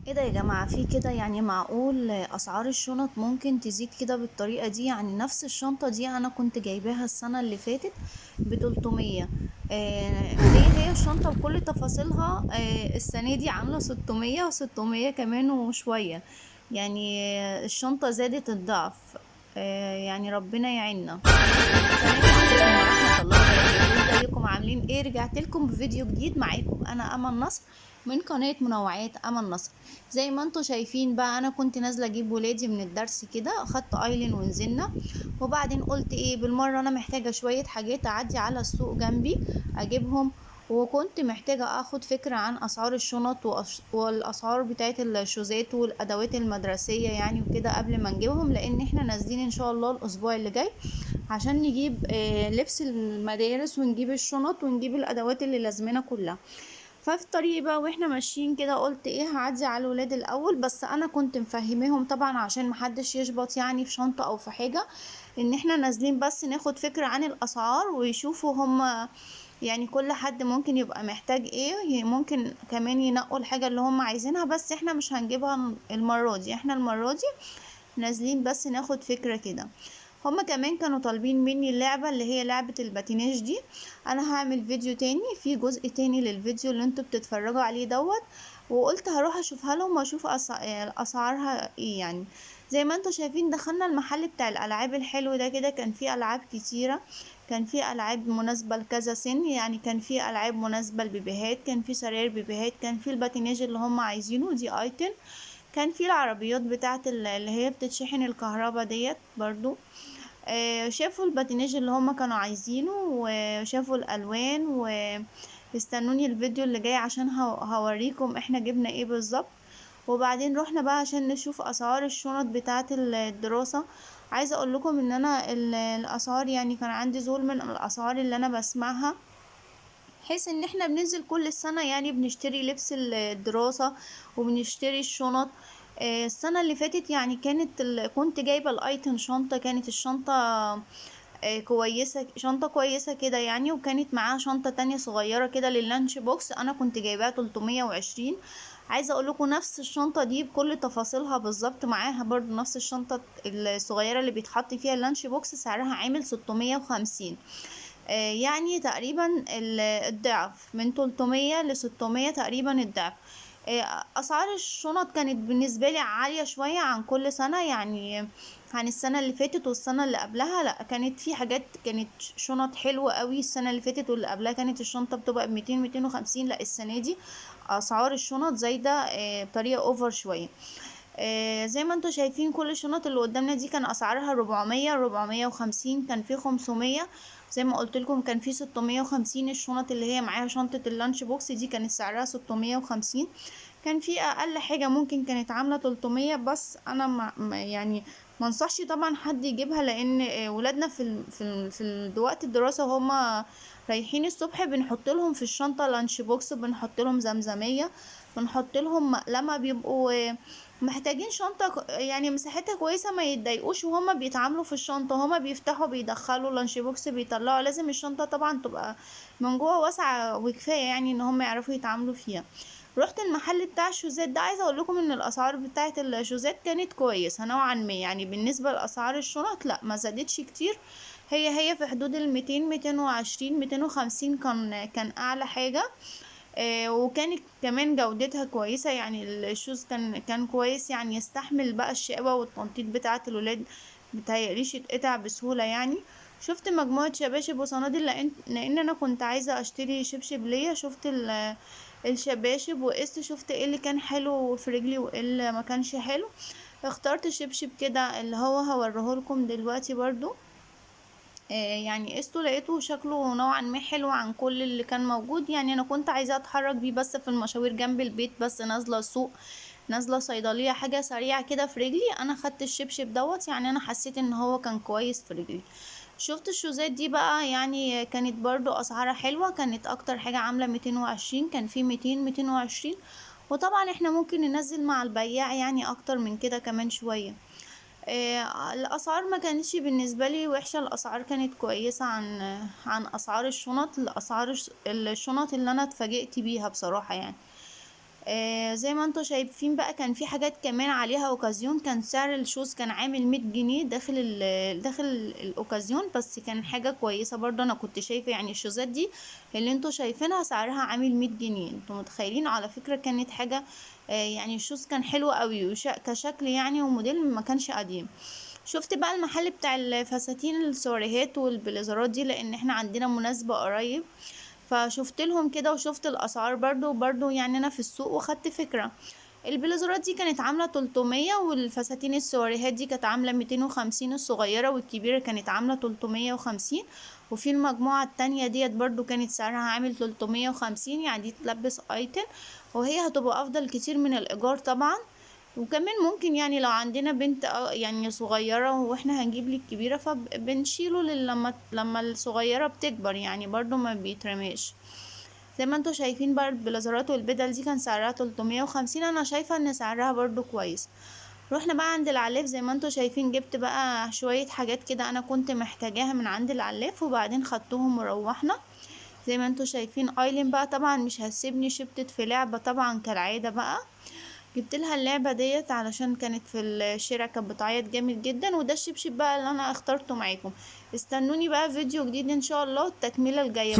ايه ده يا جماعة؟ في كده يعني معقول اسعار الشنط ممكن تزيد كده بالطريقة دي؟ يعني نفس الشنطة دي انا كنت جايباها السنة اللي فاتت ب300. هي الشنطة بكل تفاصيلها، السنة دي عاملة 600 و600 كمان وشوية. يعني الشنطة زادت الضعف. يعني ربنا يعيننا. السلام عليكم ورحمة الله وبركاته، ازيكم عاملين ايه؟ رجعت لكم بفيديو جديد. معاكم انا امل نصر من قناة منوعات امل نصر. زي ما انتم شايفين بقى، انا كنت نازلة اجيب ولادي من الدرس كده، اخدت ايلين ونزلنا. وبعدين قلت ايه بالمرة، انا محتاجة شوية حاجات اعدي على السوق جنبي اجيبهم. وكنت محتاجة اخد فكرة عن اسعار الشنط والاسعار بتاعت الشوزات والادوات المدرسية يعني وكده قبل ما نجيبهم، لان احنا نازلين ان شاء الله الاسبوع اللي جاي عشان نجيب لبس المدارس ونجيب الشنط ونجيب الادوات اللي لازمنا كلها. ففي الطريق بقى واحنا ماشيين كده قلت ايه، هعدي على الولاد الاول. بس انا كنت مفهماهم طبعا عشان محدش يشبط يعني في شنطة او في حاجة، ان احنا نازلين بس ناخد فكرة عن الاسعار ويشوفوا هم. يعني كل حد ممكن يبقى محتاج ايه، ممكن كمان ينقوا الحاجة اللي هم عايزينها، بس احنا مش هنجيبها المرة دي. احنا المرة دي نازلين بس ناخد فكرة كده. هما كمان كانوا طالبين مني اللعبة اللي هي لعبة الباتيناج دي. انا هعمل فيديو تاني، في جزء تاني للفيديو اللي انتوا بتتفرجوا عليه دوت. وقلت هروح اشوفها لهم واشوف اسعارها ايه يعني. زي ما انتوا شايفين دخلنا المحل بتاع الالعاب الحلو ده كده، كان فيه العاب كتيرة. كان فيه العاب مناسبة لكذا سن، يعني كان فيه العاب مناسبة لبيبيهات، كان فيه سراير بيبيهات، كان فيه الباتيناج اللي هم عايزينه دي ايتم. كان فيه العربيات بتاعت اللي هي بتتشحن الكهرباء ديت برضو. شافوا الباتيناج اللي هم كانوا عايزينه وشافوا الالوان. واستنوني الفيديو اللي جاي عشان هوريكم احنا جبنا ايه بالظبط. وبعدين رحنا بقى عشان نشوف اسعار الشنط بتاعه الدراسة. عايزة اقول لكم ان انا الاسعار يعني كان عندي ذهول من الاسعار اللي انا بسمعها، حيث ان احنا بننزل كل السنة يعني بنشتري لبس الدراسة وبنشتري الشنط. السنة اللي فاتت يعني كنت جايبة الايتن شنطة، كانت الشنطة كويسة، شنطة كويسة كده يعني. وكانت معاها شنطة تانية صغيرة كده لللانش بوكس، انا كنت جايباها 320. عايزة اقول لكم نفس الشنطة دي بكل تفاصيلها بالظبط معاها برضو نفس الشنطة الصغيرة اللي بيتحط فيها اللانش بوكس، سعرها عامل 650. يعني تقريبا الضعف من 300 ل 600 تقريبا الضعف. اسعار الشنط كانت بالنسبه لي عاليه شويه عن كل سنه يعني. عن السنه اللي فاتت والسنه اللي قبلها، لا كانت في حاجات، كانت شنط حلوه قوي السنه اللي فاتت واللي قبلها كانت الشنطه بتبقى ب 200 250. لا السنه دي اسعار الشنط زايده بطريقه اوفر شويه. زي ما انتوا شايفين كل الشنط اللي قدامنا دي كان اسعارها 400 450، كان في 500. زي ما قلت لكم كان في 650. الشنط اللي هي معاها شنطة اللانش بوكس دي كانت سعرها 650. كان في اقل حاجة ممكن كانت عاملة 300، بس انا يعني ما انصحش طبعا حد يجيبها، لان ولادنا وقت الدراسة هما رايحين الصبح بنحط لهم في الشنطة لانش بوكس، بنحط لهم زمزمية، بنحط لهم مقلمة، بيبقوا محتاجين شنطة يعني مساحتها كويسة، ما يتضايقوش وهما بيتعاملوا في الشنطة. هما بيفتحوا بيدخلوا لانش بوكس بيطلعوا، لازم الشنطة طبعا تبقى من جوه واسعة وكفاية يعني ان هما يعرفوا يتعاملوا فيها. رحت المحل بتاع الشوزات ده. عايزة اقول لكم ان الاسعار بتاعة الشوزات كانت كويسة نوعا ما يعني، بالنسبة لاسعار الشنط لا ما زادتش كتير. هي في حدود 200 220 250 كان اعلى حاجة. وكانت كمان جودتها كويسة يعني. الشوز كان كويس يعني، يستحمل بقى الشقاوة والتنطيط بتاعة الولاد، متهيأليش يتقطع بسهولة يعني. شفت مجموعة شباشب وصنادل، لأن أنا كنت عايزة أشتري شبشب ليا. شفت الشباشب وقست، شفت ايه اللي كان حلو في رجلي وايه اللي ما كانش حلو. اخترت شبشب كده اللي هو هوريهولكم دلوقتي برضو. يعني قسته لقيته شكله نوعا ما حلو عن كل اللي كان موجود يعني. انا كنت عايزة اتحرك بيه بس في المشاوير جنب البيت، بس نازلة سوق، نازلة صيدلية، حاجة سريعة كده في رجلي. انا خدت الشبشب دوت يعني، انا حسيت ان هو كان كويس في رجلي. شفت الشوزات دي بقى يعني كانت برضو اسعارها حلوة، كانت اكتر حاجة عاملة 220، كان في 200 220. وطبعا احنا ممكن ننزل مع البياع يعني اكتر من كده كمان شوية. الاسعار ما كانتش بالنسبه لي وحشه، الاسعار كانت كويسه عن اسعار الشنط. الاسعار الشنط اللي انا اتفاجئت بيها بصراحه يعني. زي ما انتم شايفين بقى كان في حاجات كمان عليها اوكازيون، كان سعر الشوز كان عامل 100 جنيه داخل الاوكازيون، بس كان حاجة كويسة برضه. انا كنت شايفة يعني الشوزات دي اللي انتم شايفينها سعرها عامل 100 جنيه، انتم متخيلين؟ على فكرة كانت حاجة يعني الشوز كان حلو قوي كشكل يعني، وموديل ما كانش قديم. شفت بقى المحل بتاع الفساتين السواريهات والبليزرات دي، لان احنا عندنا مناسبة قريب، فشفت لهم كده وشفت الاسعار برضو يعني انا في السوق واخدت فكرة. البليزرات دي كانت عاملة 300، والفساتين السواريهات دي كانت عاملة 250، الصغيرة والكبيرة كانت عاملة 350. وفي المجموعة التانية ديت برضو كانت سعرها عامل 350، يعني دي تلبس ايتم، وهي هتبقى افضل كتير من الايجار طبعا. وكمان ممكن يعني لو عندنا بنت يعني صغيرة واحنا هنجيب لك كبيرة، فبنشيله لما الصغيرة بتكبر، يعني برضو ما بيترميش. زي ما انتوا شايفين بقى البلازرات والبدل دي كان سعرها 350، انا شايفة ان سعرها برضو كويس. رحنا بقى عند العلاف، زي ما انتوا شايفين جبت بقى شوية حاجات كده انا كنت محتاجاها من عند العلاف، وبعدين خدتهم وروحنا. زي ما انتوا شايفين ايلين بقى طبعا مش هتسيبني، شبتت في لعبة طبعا كالعادة بقى. جبت لها اللعبة ديت علشان كانت في الشارع، كانت بتعيط جامد جدا. وده الشبشب بقى اللي انا اخترته معاكم. استنوني بقى فيديو جديد ان شاء الله، التكملة الجاية.